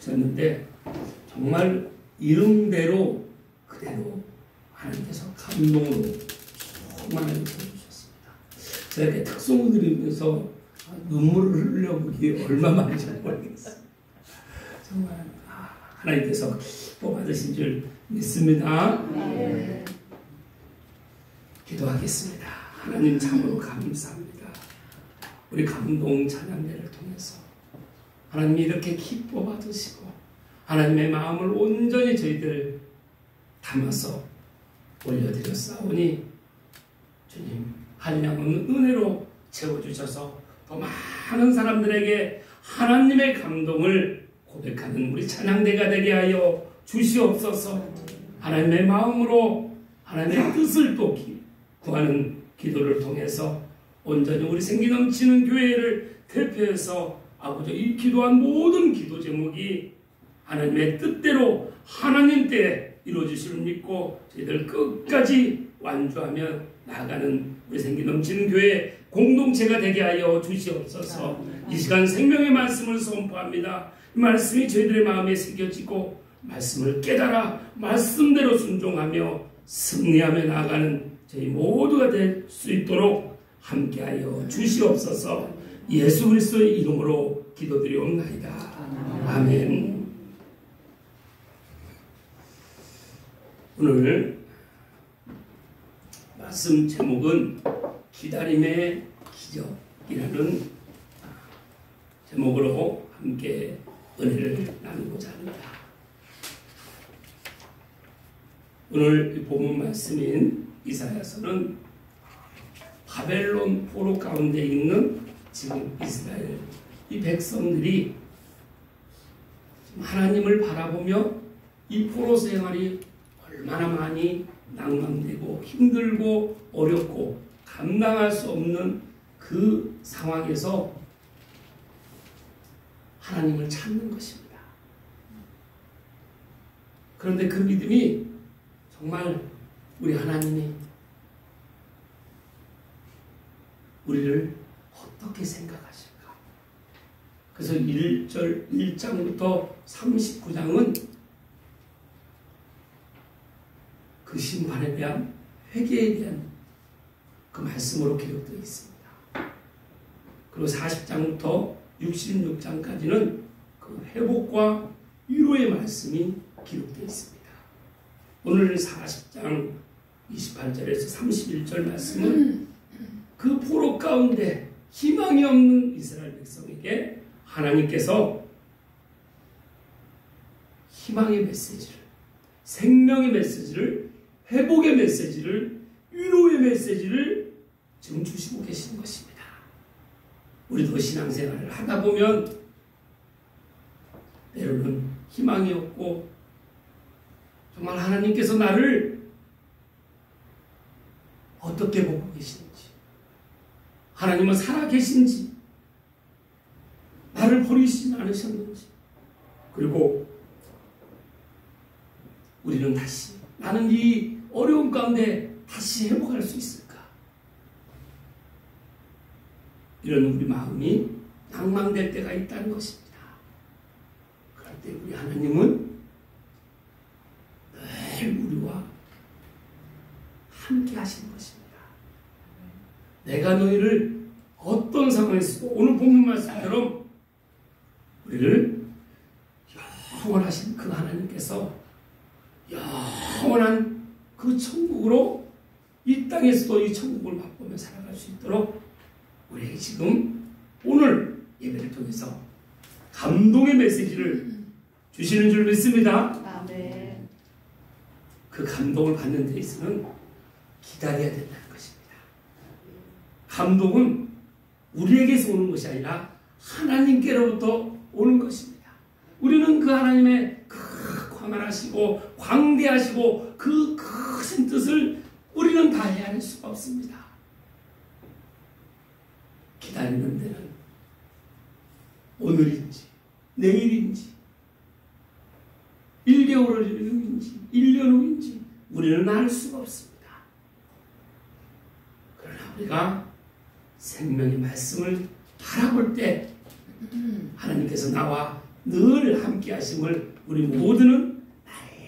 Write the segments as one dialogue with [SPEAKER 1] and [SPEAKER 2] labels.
[SPEAKER 1] 붙였는데 정말 이름대로 그대로 하나님께서 감동으로 충만하게 보여주셨습니다. 제가 이렇게 특송을 들으면서 눈물을 흘려보기 얼마만인지 모르겠어요. 정말 하나님께서 기뻐 받으신 줄 믿습니다. 네. 기도하겠습니다. 하나님 참으로 감사합니다. 우리 감동 찬양대를 통해서 하나님이 이렇게 기뻐 받으시고 하나님의 마음을 온전히 저희들 담아서 올려드렸사오니 주님 한량없는 은혜로 채워주셔서 더 많은 사람들에게 하나님의 감동을 고백하는 우리 찬양대가 되게 하여 주시옵소서. 하나님의 마음으로 하나님의 뜻을 또 구하는 기도를 통해서 온전히 우리 생기 넘치는 교회를 대표해서 아버지 이 기도한 모든 기도 제목이 하나님의 뜻대로 하나님 때에 이루어지시를 믿고 저희들 끝까지 완주하며 나아가는 우리 생기 넘치는 교회 공동체가 되게 하여 주시옵소서. 이 시간 생명의 말씀을 선포합니다. 이 말씀이 저희들의 마음에 새겨지고 말씀을 깨달아 말씀대로 순종하며 승리하며 나아가는 저희 모두가 될 수 있도록 함께하여 주시옵소서. 예수 그리스도의 이름으로 기도드리옵나이다. 아멘. 오늘 말씀 제목은 기다림의 기적이라는 제목으로 함께 은혜를 나누고자 합니다. 오늘 본문 말씀인 이사야서는 바벨론 포로 가운데 있는 지금 이스라엘 이 백성들이 하나님을 바라보며 이 포로 생활이 얼마나 많이 낭망되고 힘들고 어렵고 감당할 수 없는 그 상황에서 하나님을 찾는 것입니다. 그런데 그 믿음이 정말 우리 하나님이 우리를 어떻게 생각하실까? 그래서 1장부터 39장은 그 심판에 대한 회개에 대한 그 말씀으로 기록되어 있습니다. 그리고 40장부터 66장까지는 그 회복과 위로의 말씀이 기록되어 있습니다. 오늘 40장 28절에서 31절 말씀은 그 포로 가운데 희망이 없는 이스라엘 백성에게 하나님께서 희망의 메시지를, 생명의 메시지를, 회복의 메시지를, 위로의 메시지를 지금 주시고 계시는 것입니다. 우리도 신앙생활을 하다 보면 때로는 희망이 없고 정말 하나님께서 나를 어떻게 보고 계시는지, 하나님은 살아계신지, 나를 버리시지 않으셨는지, 그리고 우리는 다시 나는 이 어려움 가운데 다시 회복할 수 있을까? 이런 우리 마음이 낭망될 때가 있다는 것입니다. 그럴 때 우리 하나님은 늘 우리와 함께 하시는 것입니다. 내가 너희를 어떤 상황에서도 오늘 본문 말씀처럼 우리를 영원하신 그 하나님께서 영원한 그 천국으로 이 땅에서도 이 천국을 맛보며 살아갈 수 있도록 우리에게 지금 오늘 예배를 통해서 감동의 메시지를 주시는 줄 믿습니다. 아멘. 그 감동을 받는 데 있어서는 기다려야 된다는 것입니다. 감동은 우리에게서 오는 것이 아니라 하나님께로부터 오는 것입니다. 우리는 그 하나님의 그 광활하시고 광대하시고 그 크신 뜻을 우리는 다 헤아릴 수가 없습니다. 기다리는 데는 오늘인지 내일인지 1개월 후인지 1년 후인지 우리는 알 수가 없습니다. 그러나 우리가 생명의 말씀을 바라볼 때 하나님께서 나와 늘 함께 하심을 우리 모두는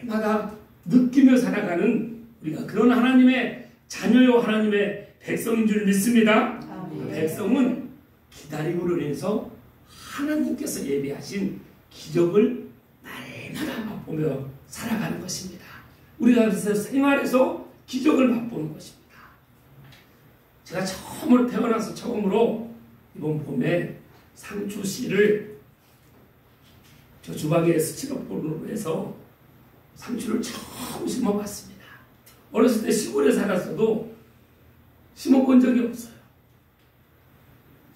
[SPEAKER 1] 날마다 느끼며 살아가는 우리가 그런 하나님의 자녀요 하나님의 백성인 줄 믿습니다. 그 백성은 기다림으로 인해서 하나님께서 예비하신 기적을 날마다 맛보며 살아가는 것입니다. 우리가 생활에서 기적을 맛보는 것입니다. 제가 태어나서 처음으로 이번 봄에 상추씨를 저 주방에 스티로폼으로 해서 상추를 처음 심어봤습니다. 어렸을 때 시골에 살았어도 심어본 적이 없어요.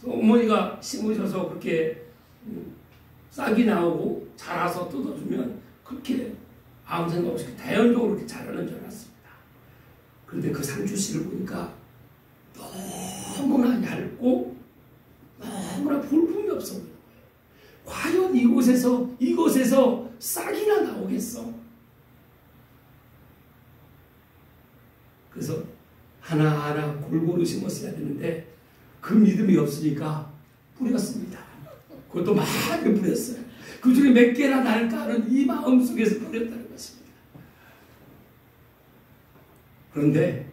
[SPEAKER 1] 어머니가 심으셔서 그렇게 싹이 나오고 자라서 뜯어주면 그렇게 아무 생각 없이 자연적으로 그렇게 자라는 줄 알았습니다. 그런데 그 상추씨를 보니까 너무나 얇고 너무나 볼품이 없어 보이는 거예요. 과연 이곳에서 싹이나 나오겠어? 그래서 하나하나 골고루 심었어야 되는데 그 믿음이 없으니까 뿌렸습니다. 그것도 많이 뿌렸어요. 그 중에 몇 개나 날까 하는 이 마음속에서 뿌렸다는 것입니다. 그런데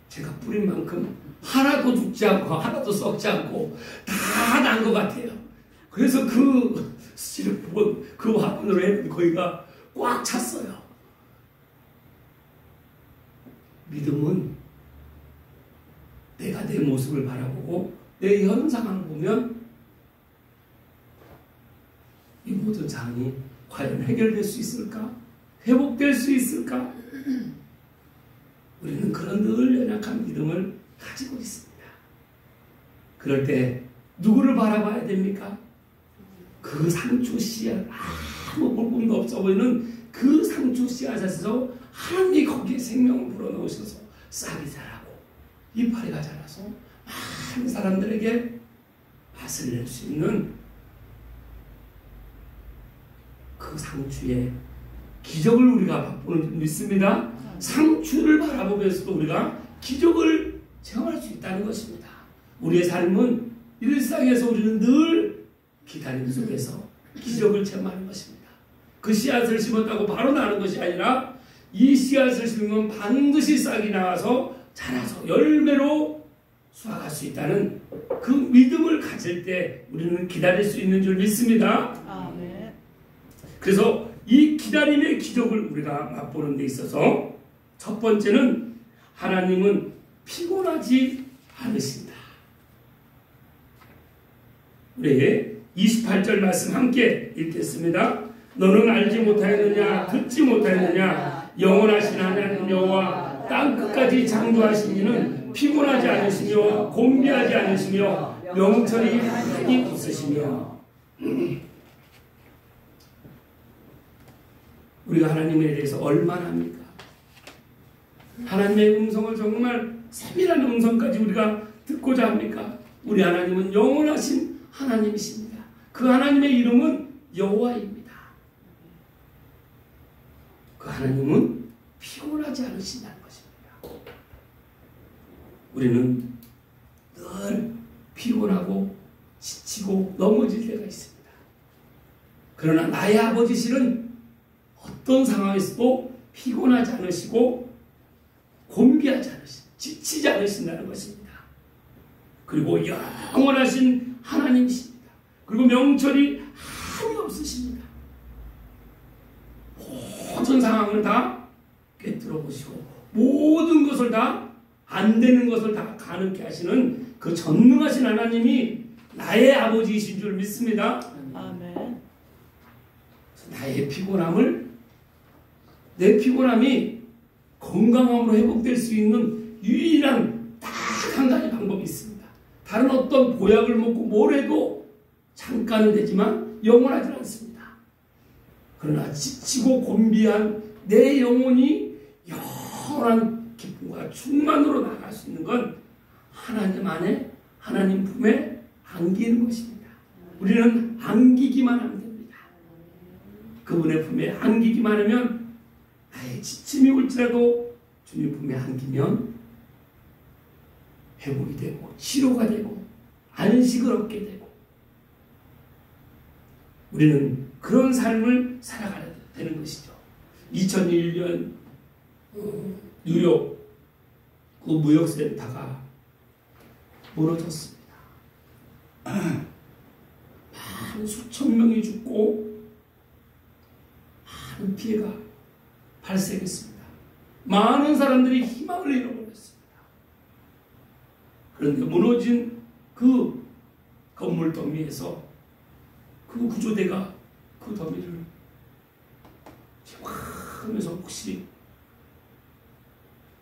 [SPEAKER 1] 제가 뿌린 만큼 하나도 죽지 않고 하나도 썩지 않고 다 난 것 같아요. 그래서 그 스티로폼 그 화분으로 해는 거기가 꽉 찼어요. 믿음은 내가 내 모습을 바라보고 내 현상을 보면 이 모든 상황이 과연 해결될 수 있을까? 회복될 수 있을까? 우리는 그런 늘 연약한 믿음을 가지고 있습니다. 그럴 때 누구를 바라봐야 됩니까? 그 상추 씨앗, 아무 볼품도 없어 보이는 그 상추 씨앗에서 하나님이 거기에 생명을 불어넣으셔서 싹이 자라고 이파리가 자라서 많은 사람들에게 맛을 낼 수 있는 그 상추의 기적을 우리가 맛보는 줄 믿습니다. 상추를 바라보면서도 우리가 기적을 체험할 수 있다는 것입니다. 우리의 삶은 일상에서 우리는 늘 기다림 속에서 기적을 체험하는 것입니다. 그 씨앗을 심었다고 바로 나는 것이 아니라 이 씨앗을 심으면 반드시 싹이 나와서 자라서 열매로 수확할 수 있다는 그 믿음을 가질 때 우리는 기다릴 수 있는 줄 믿습니다.
[SPEAKER 2] 아멘.
[SPEAKER 1] 그래서 이 기다림의 기적을 우리가 맛보는 데 있어서 첫 번째는 하나님은 피곤하지 않으신다. 우리 28절 말씀 함께 읽겠습니다. 너는 알지 못하였느냐 듣지 못하였느냐 영원하신 하나님 여호와 땅끝까지 창조하신 이는 피곤하지 않으시며 곤비하지 않으시며 명철이 많이 없으시며. 우리가 하나님에 대해서 얼마나 합니까? 하나님의 음성을 정말 세밀한 음성까지 우리가 듣고자 합니까? 우리 하나님은 영원하신 하나님이십니다. 그 하나님의 이름은 여호와입니다. 그 하나님은 피곤하지 않으신다는 것입니다. 우리는 늘 피곤하고 지치고 넘어질 때가 있습니다. 그러나 나의 아버지실은 어떤 상황에서도 피곤하지 않으시고 곤비하지 않으시고 지치지 않으신다는 것입니다. 그리고 영원하신 하나님이십니다. 그리고 명철이 한이 없으십니다. 모든 상황을 다 꿰뚫어 보시고 모든 것을 다 안 되는 것을 다 가능케 하시는 그 전능하신 하나님이 나의 아버지이신 줄 믿습니다.
[SPEAKER 2] 아멘.
[SPEAKER 1] 나의 피곤함을 내 피곤함이 건강함으로 회복될 수 있는 유일한 딱 한 가지 방법이 있습니다. 다른 어떤 보약을 먹고 뭘 해도 잠깐은 되지만 영원하지 않습니다. 그러나 지치고 곤비한 내 영혼이 영원한 기쁨과 충만으로 나갈 수 있는 건 하나님 안에 하나님 품에 안기는 것입니다. 우리는 안기기만 하면 됩니다. 그분의 품에 안기기만 하면 나의 지침이 올지라도 주님 품에 안기면 회복이 되고 치료가 되고 안식을 얻게 되고 우리는 그런 삶을 살아가야 되는 것이죠. 2001년 뉴욕 그 무역센터가 무너졌습니다. 많은 수천 명이 죽고 많은 피해가 발생했습니다. 많은 사람들이 희망을 잃어버렸습니다. 그런데 무너진 그 건물 더미에서 그 구조대가 그 더미를 하면서 혹시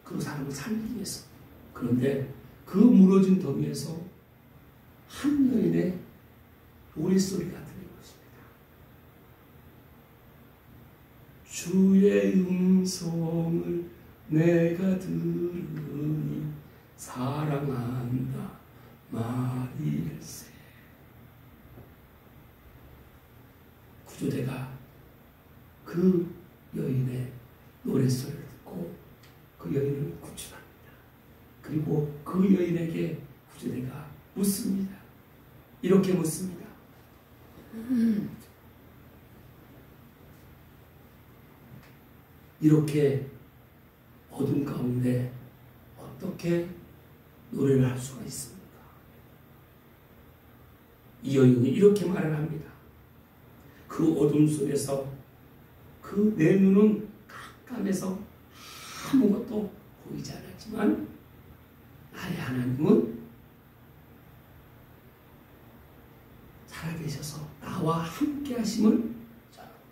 [SPEAKER 1] 그 사람을 살리기 위해서, 그런데 그 무너진 더미에서 한 여인의 노랫소리가 들린 것입니다. 주의 음성을 내가 들으니 사랑한다 말일세. 구조대가 그 여인의 노랫소리를 듣고 그 여인을 구출합니다. 그리고 그 여인에게 구조대가 묻습니다. 이렇게 묻습니다. 이렇게 어둠 가운데 어떻게 노래를 할 수가 있습니까? 이 여인이 이렇게 말을 합니다. 그 어둠 속에서 그 내 눈은 깜깜해서 아무것도 보이지 않았지만 나의 하나님은 살아계셔서 나와 함께 하심을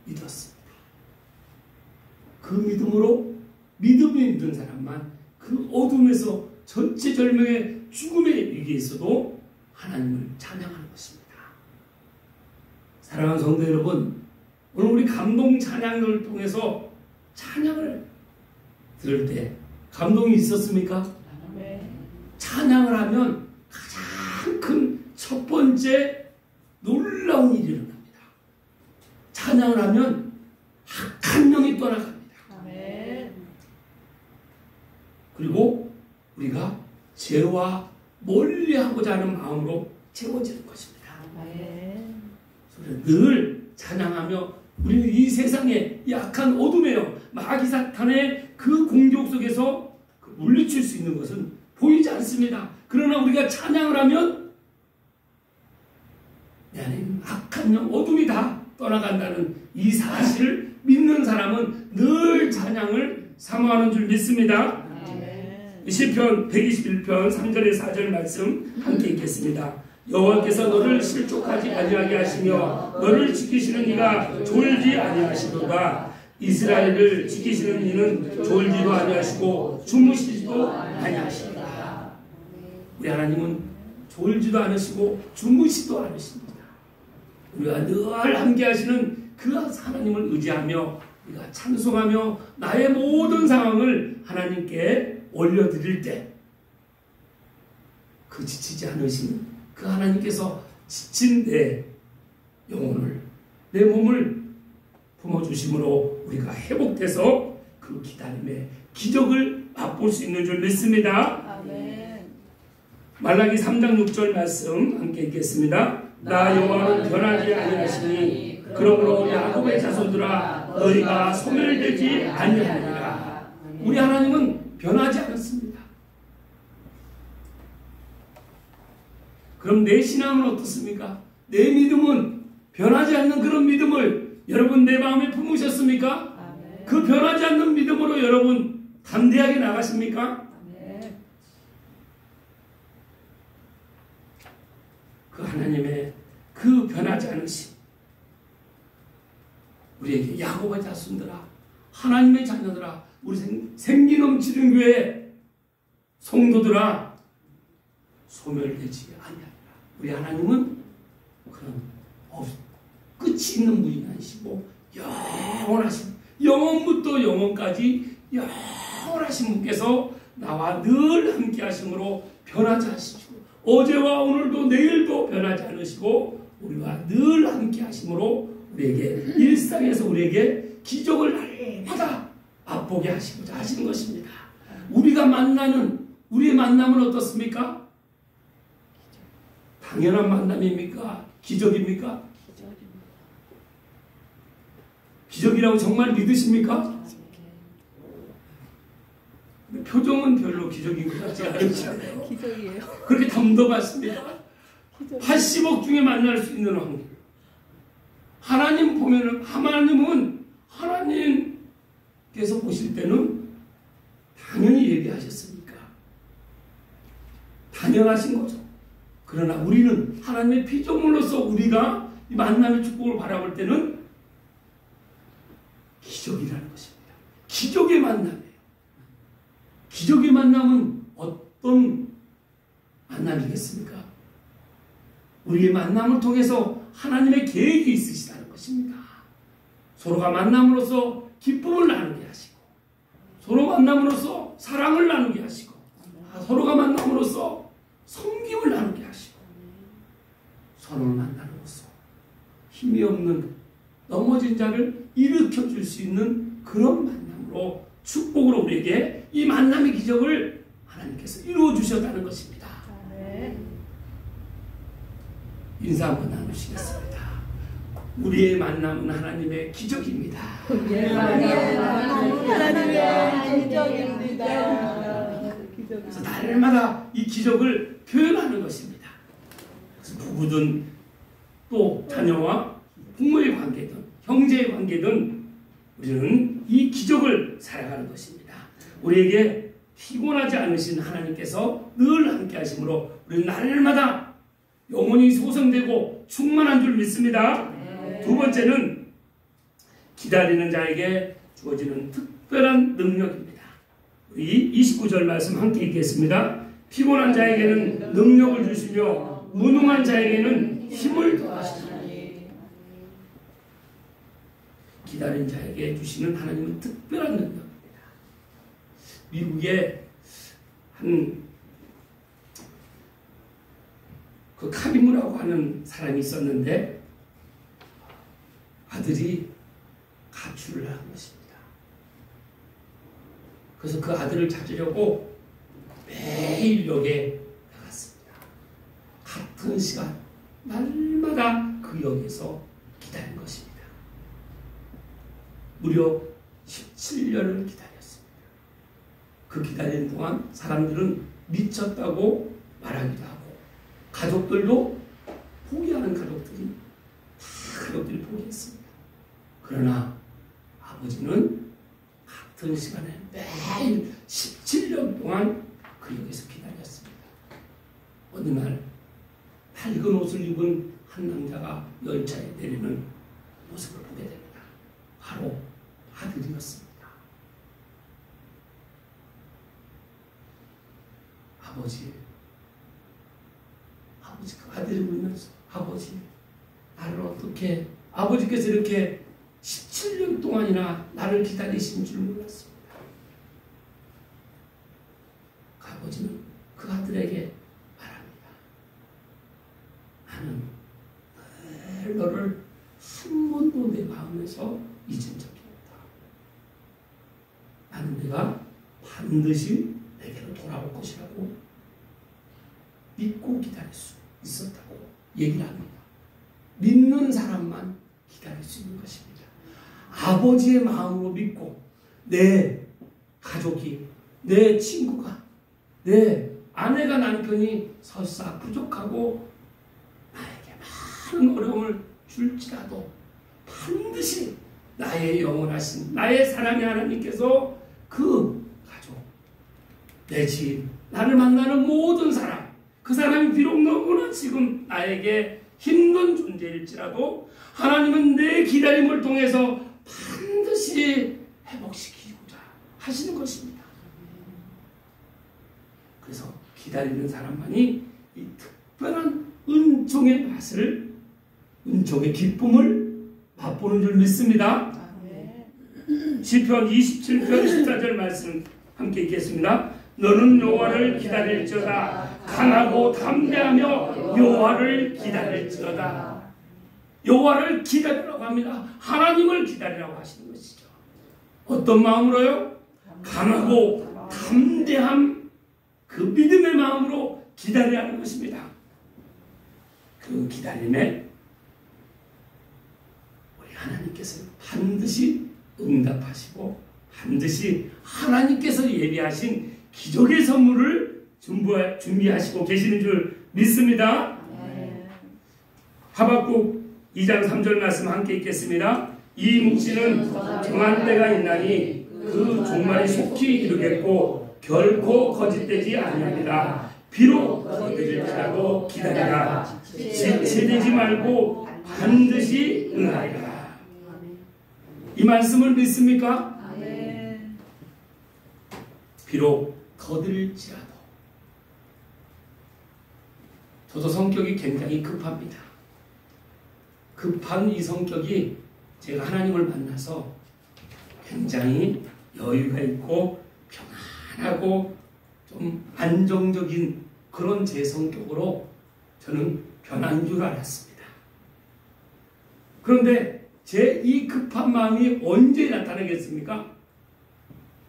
[SPEAKER 1] 믿었습니다. 그 믿음으로 믿음이 있는 사람만 그 어둠에서 전체절명의 죽음의 위기에서도 하나님을 찬양하는 것입니다. 사랑하는 성도 여러분, 오늘 우리 감동 찬양을 통해서 찬양을 들을 때 감동이 있었습니까? 네. 찬양을 하면 가장 큰 첫 번째 놀라운 일이 일어납니다. 찬양을 하면 악한 영이 떠나갑니다. 네. 그리고 우리가 죄와 멀리하고자 하는 마음으로 채워지는 것입니다. 네. 늘 찬양하며 우리는 이 세상의 약한 어둠에요, 마귀 사탄의 그 공격 속에서 물리칠 수 있는 것은 보이지 않습니다. 그러나 우리가 찬양을 하면 내 안에 악한 영, 어둠이 다 떠나간다는 이 사실을 믿는 사람은 늘 찬양을 사모하는 줄 믿습니다. 시편 121편 3절에 4절 말씀 함께 읽겠습니다. 여호와께서 너를 실족하지 아니하게 하시며 너를 지키시는 이가 졸지 아니하시도다. 이스라엘을 지키시는 이는 졸지도 아니하시고 주무시지도 아니하시도다. 우리 하나님은 졸지도 않으시고 주무시도 않으십니다. 우리가 늘 함께 하시는 그 하나님을 의지하며 우리가 찬송하며 나의 모든 상황을 하나님께 올려드릴 때 그 지치지 않으시는 그 하나님께서 지친 내 영혼을, 내 몸을 품어주심으로 우리가 회복돼서 그 기다림의 기적을 맛볼 수 있는 줄 믿습니다. 아멘. 말라기 3장 6절 말씀 함께 읽겠습니다. 나 여호와는 변하지 아니하시니 그러므로 야곱의 자손들아 너희가 소멸되지 아니하리라. 우리 하나님은 변하지 않았습니다. 그럼 내 신앙은 어떻습니까? 내 믿음은 변하지 않는 그런 믿음을 여러분 내 마음에 품으셨습니까? 아멘. 그 변하지 않는 믿음으로 여러분 담대하게 나가십니까? 아멘. 그 하나님의 그 변하지 않으심, 우리에게 야곱의 자손들아, 하나님의 자녀들아, 우리 생기 넘치는 교회 성도들아, 소멸되지 아니하리라. 우리 하나님은 그런 끝이 있는 분이 아니시고 영원하신, 영원부터 영원까지 영원하신 분께서 나와 늘 함께 하심으로 변하지 않으시고 어제와 오늘도 내일도 변하지 않으시고 우리와 늘 함께 하심으로 우리에게 일상에서 우리에게 기적을 날마다 맛보게 하시고자 하시는 것입니다. 우리가 만나는 우리의 만남은 어떻습니까? 당연한 만남입니까? 기적입니까? 기적이라고 정말 믿으십니까? 표정은 별로 기적인 것 같지 않으시네요.
[SPEAKER 2] 기적이에요.
[SPEAKER 1] 그렇게 담담하십니다. 80억 중에 만날 수 있는 확률. 하나님 보면은, 하나님은 하나님께서 보실 때는 당연히 얘기하셨으니까 당연하신 거죠. 그러나 우리는 하나님의 피조물로서 우리가 이 만남의 축복을 바라볼 때는 기적이라는 것입니다. 기적의 만남이에요. 기적의 만남은 어떤 만남이겠습니까? 우리의 만남을 통해서 하나님의 계획이 있으시다는 것입니다. 서로가 만남으로써 기쁨을 나누게 하시고, 서로 만남으로써 사랑을 나누게 하시고, 서로가 만남으로써 섬김을 나누게 하시고, 서로를 만남으로써 힘이 없는 넘어진 자를 일으켜 줄 수 있는 그런 만남으로, 축복으로 우리에게 이 만남의 기적을 하나님께서 이루어 주셨다는 것입니다. 인사 한번 나누시겠습니다. 우리의 만남은 하나님의 기적입니다.
[SPEAKER 2] 하나님의 기적입니다.
[SPEAKER 1] 그래서 날마다 이 기적을 표현하는 것입니다. 그래서 부부든 또 자녀와 부모의 관계든 형제의 관계든 우리는 이 기적을 살아가는 것입니다. 우리에게 피곤하지 않으신 하나님께서 늘 함께 하심으로 우리는 날마다 영혼이 소성되고 충만한 줄 믿습니다. 두 번째는 기다리는 자에게 주어지는 특별한 능력입니다. 우리 29절 말씀 함께 읽겠습니다. 피곤한 자에게는 능력을 주시며 무능한 자에게는 힘을 더하시니. 기다린 자에게 주시는 하나님은 특별한 능력입니다. 미국에 그 카리무라고 하는 사람이 있었는데 아들이 가출을 한 것입니다. 그래서 그 아들을 찾으려고 매일 역에 나갔습니다. 같은 시간 날마다 그 역에서 기다린 것입니다. 무려 17년을 기다렸습니다. 그 기다리는 동안 사람들은 미쳤다고 말하기도 하고 가족들도 포기하는 가족들이 포기했습니다. 그러나 아버지는 같은 시간에 매일 17년 동안 그 역에서 기다렸습니다. 어느 날 밝은 옷을 입은 한 남자가 열차에 내리는 모습을 보게 됩니다. 바로 아들이었습니다. 아버지 그 아들이 울면서 아버지 나를 어떻게 아버지께서 이렇게 17년 동안이나 나를 기다리신 줄 몰랐습니다. 그 아버지는 그 아들에게 말합니다. 나는 늘 너를 한 번도 내 마음에서 잊은 적이 없다. 나는 내가 반드시 내게로 돌아올 것이라고 믿고 기다릴 수 있었다고 얘기를 합니다. 믿는 사람만 기다릴 수 있는 것입니다. 아버지의 마음으로 믿고 내 가족이, 내 친구가, 내 아내가 남편이 설사 부족하고 나에게 많은 어려움을 줄지라도 반드시 나의 영원하신 나의 사랑의 하나님께서 그 가족, 내 지인, 나를 만나는 모든 사람, 그 사람이 비록 너무나 지금 나에게 힘든 존재일지라도 하나님은 내 기다림을 통해서 반드시 회복시키고자 하시는 것입니다. 그래서 기다리는 사람만이 이 특별한 은총의 맛을, 은총의 기쁨을 맛보는 줄 믿습니다. 시편 27편 14절 말씀 함께 읽겠습니다. 너는 여호와를 기다릴지어다. 강하고 담대하며 여호와를 기다릴지어다. 여호와를 기다리라고 합니다. 하나님을 기다리라고 하시는 것이죠. 어떤 마음으로요? 강하고 담대한 그 믿음의 마음으로 기다려야 하는 것입니다. 그 기다림에 우리 하나님께서 반드시 응답하시고 반드시 하나님께서 예비하신 기적의 선물을 준비하시고 계시는 줄 믿습니다. 하박국 2장 3절 말씀 함께 읽겠습니다. 이 묵시는 정한 때가 있나니 그 종말이 속히 이르겠고 결코 거짓되지 아니하리라. 비록 거짓될지라도 기다리라. 지체되지 말고 반드시 응하리라. 이 말씀을 믿습니까? 비록 거들지라도. 저도 성격이 굉장히 급합니다. 급한 이 성격이 제가 하나님을 만나서 굉장히 여유가 있고 편안하고 좀 안정적인 그런 제 성격으로 저는 변한 줄 알았습니다. 그런데 제 이 급한 마음이 언제 나타나겠습니까?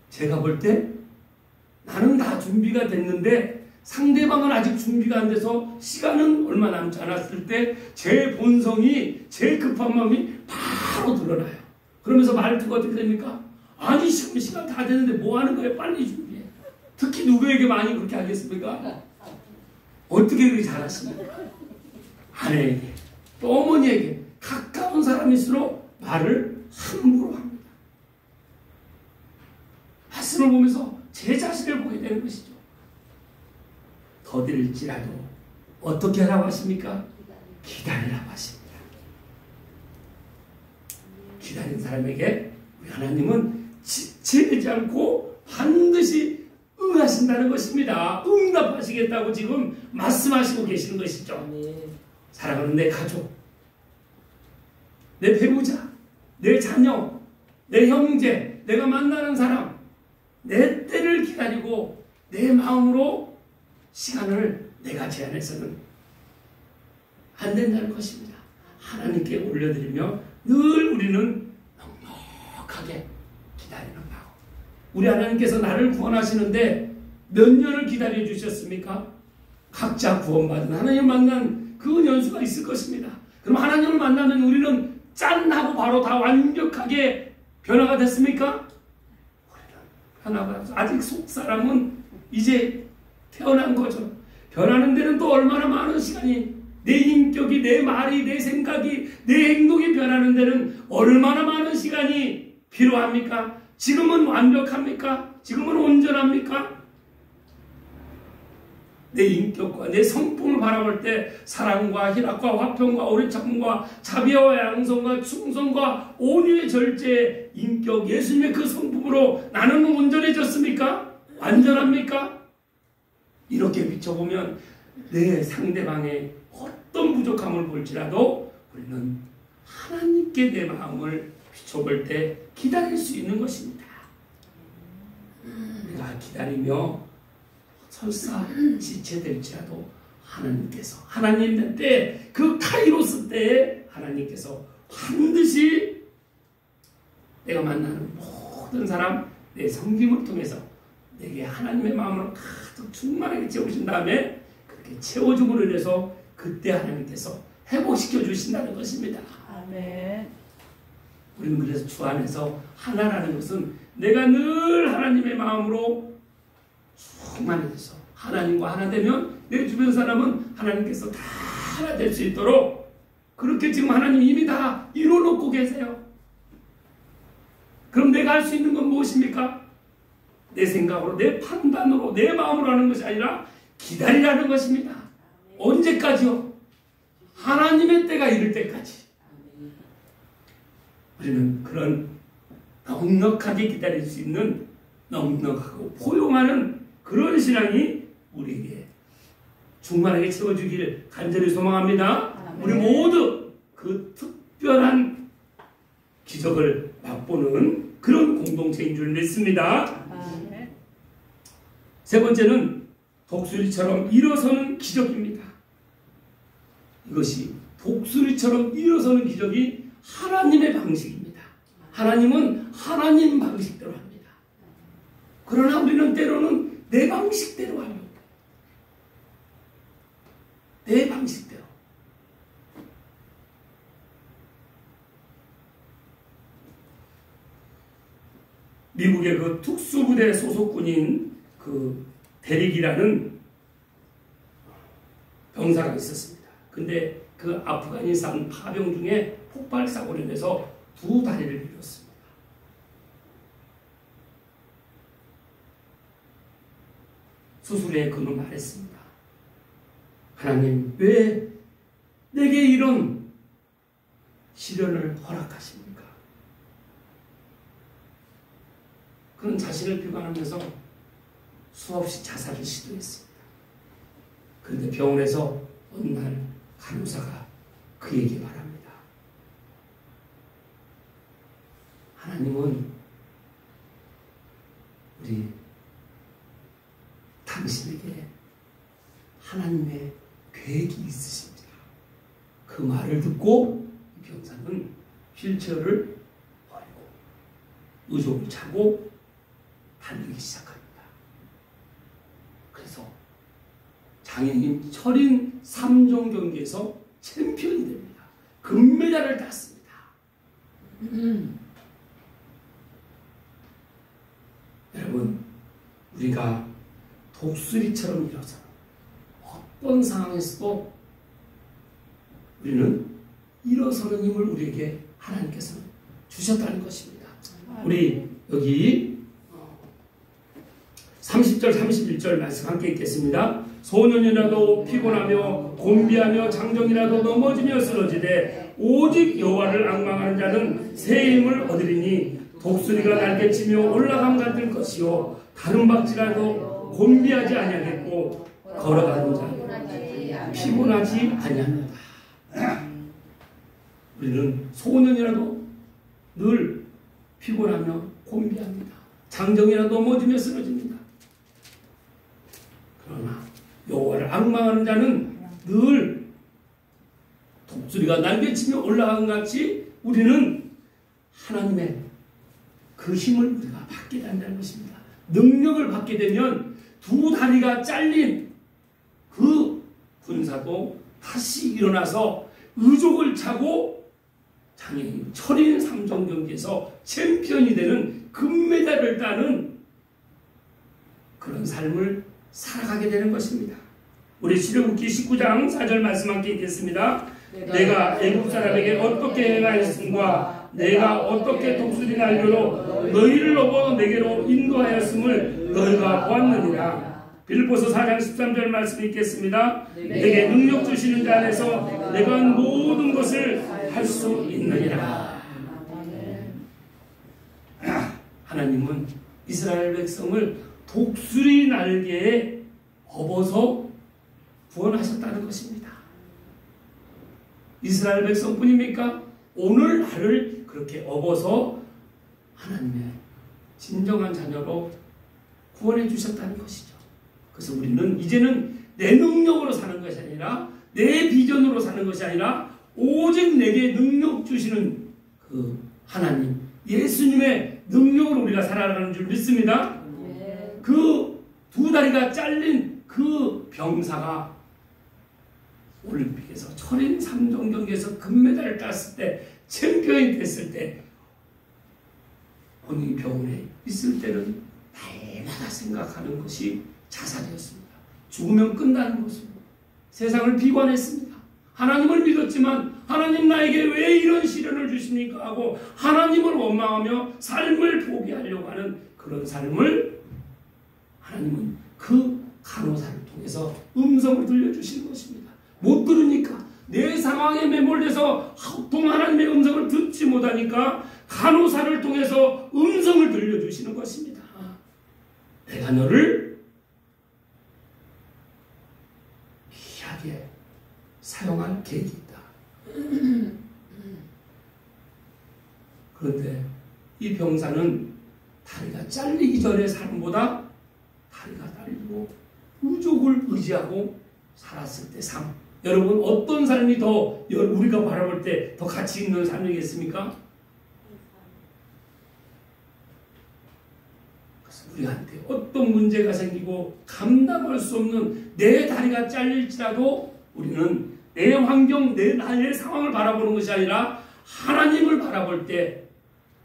[SPEAKER 1] 제가 볼 때 나는 다 준비가 됐는데 상대방은 아직 준비가 안 돼서 시간은 얼마 남지 않았을 때 제 본성이 제 급한 마음이 바로 드러나요. 그러면서 말투가 어떻게 됩니까? 아니 지금 시간 다 됐는데 뭐 하는 거예요? 빨리 준비해. 특히 누구에게 많이 그렇게 하겠습니까? 어떻게 그렇게 잘하십니까? 아내에게 또 어머니에게 가까운 사람일수록 말을 함부로 합니다. 말씀을 보면서 제 자신을 보게 되는 것이죠. 더딜지라도 어떻게 하라고 하십니까? 기다리라고 하십니다. 기다린 사람에게 우리 하나님은 지체되지 않고 반드시 응하신다는 것입니다. 응답하시겠다고 지금 말씀하시고 계시는 것이죠. 사랑하는 내 가족, 내 배우자, 내 자녀, 내 형제, 내가 만나는 사람, 내 때를 기다리고 내 마음으로 시간을 내가 제한해서는 안 된다는 것입니다. 하나님께 올려드리며 늘 우리는 넉넉하게 기다리는 마음. 우리 하나님께서 나를 구원하시는데 몇 년을 기다려 주셨습니까? 각자 구원받은 하나님을 만난 그 년수가 있을 것입니다. 그럼 하나님을 만나는 우리는 짠 하고 바로 다 완벽하게 변화가 됐습니까? 우리는 변화가 아직 속사람은 이제 태어난 거죠. 변하는 데는 또 얼마나 많은 시간이, 내 인격이, 내 말이, 내 생각이, 내 행동이 변하는 데는 얼마나 많은 시간이 필요합니까? 지금은 완벽합니까? 지금은 온전합니까? 내 인격과 내 성품을 바라볼 때 사랑과 희락과 화평과 오래 참음과 자비와 양성과 충성과 온유의 절제 인격 예수님의 그 성품으로 나는 온전해졌습니까? 완전합니까? 이렇게 비춰보면 내 상대방의 어떤 부족함을 볼지라도 우리는 하나님께 내 마음을 비춰볼 때 기다릴 수 있는 것입니다. 내가 기다리며 설사 지체될지라도 하나님께서 하나님 때 그 카이로스 때에 하나님께서 반드시 내가 만나는 모든 사람 내 섬김을 통해서 내게 하나님의 마음으로 가득 충만하게 채우신 다음에 그렇게 채워줌으로 인해서 그때 하나님께서 회복시켜 주신다는 것입니다.
[SPEAKER 2] 아멘.
[SPEAKER 1] 우리는 그래서 주 안에서 하나라는 것은 내가 늘 하나님의 마음으로 충만해져서 하나님과 하나 되면 내 주변 사람은 하나님께서 다 하나 될 수 있도록 그렇게 지금 하나님 이미 다 이뤄놓고 계세요. 그럼 내가 할 수 있는 건 무엇입니까? 내 생각으로, 내 판단으로, 내 마음으로 하는 것이 아니라 기다리라는 것입니다. 언제까지요? 하나님의 때가 이를 때까지. 우리는 그런 넉넉하게 기다릴 수 있는 넉넉하고 포용하는 그런 신앙이 우리에게 충만하게 채워주기를 간절히 소망합니다. 우리 모두 그 특별한 기적을 맛보는 그런 공동체인 줄 믿습니다. 세 번째는 독수리처럼 일어서는 기적입니다. 이것이 독수리처럼 일어서는 기적이 하나님의 방식입니다. 하나님은 하나님 방식대로 합니다. 그러나 우리는 때로는 내 방식대로 합니다. 내 방식대로. 미국의 그 특수부대 소속군인 그 데릭이라는 병사가 있었습니다. 근데 그 아프가니스탄 파병 중에 폭발 사고로 인해서 두 다리를 잃었습니다. 수술에 그는 말했습니다. 하나님, 왜 내게 이런 시련을 허락하십니까? 그는 자신을 비관하면서 수없이 자살을 시도했습니다. 그런데 병원에서 어느 날 간호사가 그에게 말합니다. 하나님은 우리 당신에게 하나님의 계획이 있으십니다. 그 말을 듣고 이 병사는 휠체어를 버리고 의족을 차고 달리기 시작합니다. 그래서 장애인 철인 3종 경기에서 챔피언이 됩니다. 금메달을 땄습니다. 여러분, 우리가 독수리처럼 일어서 어떤 상황에서도 우리는 일어서는 힘을 우리에게 하나님께서는 주셨다는 것입니다. 우리 여기 30절 31절 말씀 함께 읽겠습니다. 소년이라도 피곤하며 곤비하며 장정이라도 넘어지며 쓰러지되 오직 여호와를 앙망하는 자는 새 힘을 얻으리니 독수리가 날개치며 올라감 같을 것이요 다른 박쥐라도 곤비하지 아니하겠고 걸어가는 자는 피곤하지 아니하느니라. 우리는 소년이라도 늘 피곤하며 곤비합니다. 장정이라도 넘어지며 쓰러집니다. 그러나 여호와를 앙망하는 자는 늘 독수리가 날개치며 올라간 같이 우리는 하나님의 그 힘을 우리가 받게 된다는 것입니다. 능력을 받게 되면 두 다리가 잘린 그 군사도 다시 일어나서 의족을 차고 장애인 철인 3종 경기에서 챔피언이 되는 금메달을 따는 그런 삶을 살아가게 되는 것입니다. 우리 출애굽기 19장 4절 말씀 함께 읽겠습니다. 내가 애굽 사람에게 어떻게 행하였음과 내가 어떻게 독수리 날개로 너희를 업어 내게로 인도하였음을 너희가 보았느니라. 빌립보서 4장 13절 말씀 읽겠습니다. 내게 능력 주시는 자 안에서 내가 모든 것을 할 수 있느니라. 하나님은 이스라엘 백성을 독수리 날개에 업어서 구원하셨다는 것입니다. 이스라엘 백성뿐입니까? 오늘날을 그렇게 업어서 하나님의 진정한 자녀로 구원해 주셨다는 것이죠. 그래서 우리는 이제는 내 능력으로 사는 것이 아니라 내 비전으로 사는 것이 아니라 오직 내게 능력 주시는 그 하나님 예수님의 능력으로 우리가 살아가는 줄 믿습니다. 그 두 다리가 잘린 그 병사가 올림픽에서 철인 3종 경기에서 금메달을 땄을 때 챔피언이 됐을 때 본인이 병원에 있을 때는 날마다 생각하는 것이 자살이었습니다. 죽으면 끝나는 것으로 세상을 비관했습니다. 하나님을 믿었지만 하나님 나에게 왜 이런 시련을 주십니까 하고 하나님을 원망하며 삶을 포기하려고 하는 그런 삶을 하나님은 그 간호사를 통해서 음성을 들려주시는 것입니다. 못 들으니까 내 상황에 매몰돼서 통 하나님의 음성을 듣지 못하니까 간호사를 통해서 음성을 들려주시는 것입니다. 내가 너를 귀하게 사용할 계획이 있다. 그런데 이 병사는 다리가 잘리기 전의 삶보다 다리가 달리고 의족을 의지하고 살았을 때 삶. 여러분 어떤 삶이 더 우리가 바라볼 때 더 가치 있는 삶이겠습니까? 그래서 우리한테 어떤 문제가 생기고 감당할 수 없는 내 다리가 잘릴지라도 우리는 내 환경, 나의 상황을 바라보는 것이 아니라 하나님을 바라볼 때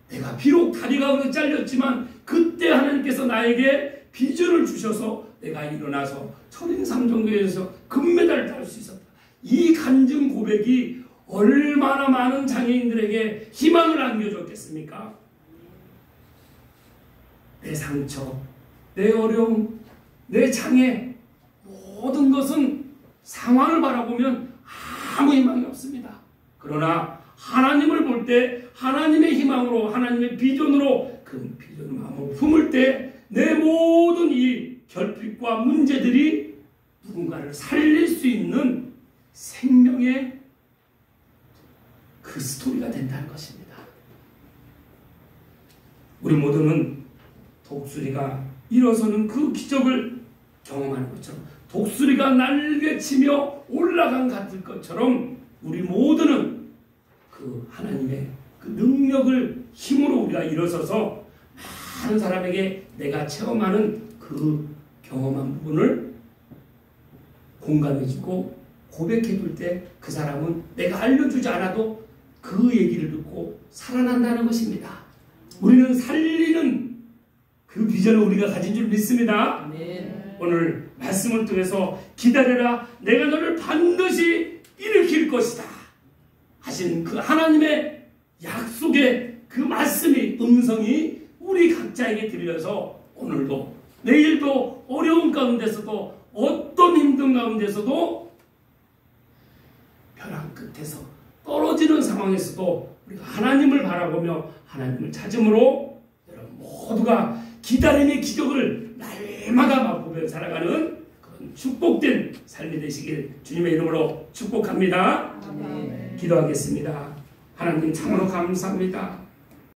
[SPEAKER 1] 내가 비록 다리가 잘렸지만 그때 하나님께서 나에게 비전을 주셔서 내가 일어나서 철인삼종교에서 금메달을 딸 수 있었다. 이 간증 고백이 얼마나 많은 장애인들에게 희망을 안겨줬겠습니까? 내 상처, 내 어려움, 내 장애, 모든 것은 상황을 바라보면 아무 희망이 없습니다. 그러나 하나님을 볼 때 하나님의 희망으로, 하나님의 비전으로 그 비전을 마음을 품을 때 내 모든 이 결핍과 문제들이 누군가를 살릴 수 있는 생명의 그 스토리가 된다는 것입니다. 우리 모두는 독수리가 일어서는 그 기적을 경험하는 것처럼, 독수리가 날개치며 올라간 같을 것처럼 우리 모두는 그 하나님의 그 능력을 힘으로 우리가 일어서서 많은 사람에게 내가 체험하는 그 경험한 부분을 공감해주고 고백해줄 때 그 사람은 내가 알려주지 않아도 그 얘기를 듣고 살아난다는 것입니다. 우리는 살리는 그 비전을 우리가 가진 줄 믿습니다.
[SPEAKER 2] 네.
[SPEAKER 1] 오늘 말씀을 통해서 기다려라, 내가 너를 반드시 일으킬 것이다 하신 그 하나님의 약속의 그 말씀이, 음성이 우리 각자에게 들려서 오늘도 내일도 어려운 가운데서도 어떤 힘든 가운데서도 벼랑 끝에서 떨어지는 상황에서도 우리가 하나님을 바라보며 하나님을 찾음으로 여러분 모두가 기다림의 기적을 날마다 맛보며 살아가는 그런 축복된 삶이 되시길 주님의 이름으로 축복합니다.
[SPEAKER 2] 아멘.
[SPEAKER 1] 기도하겠습니다. 하나님 참으로 감사합니다.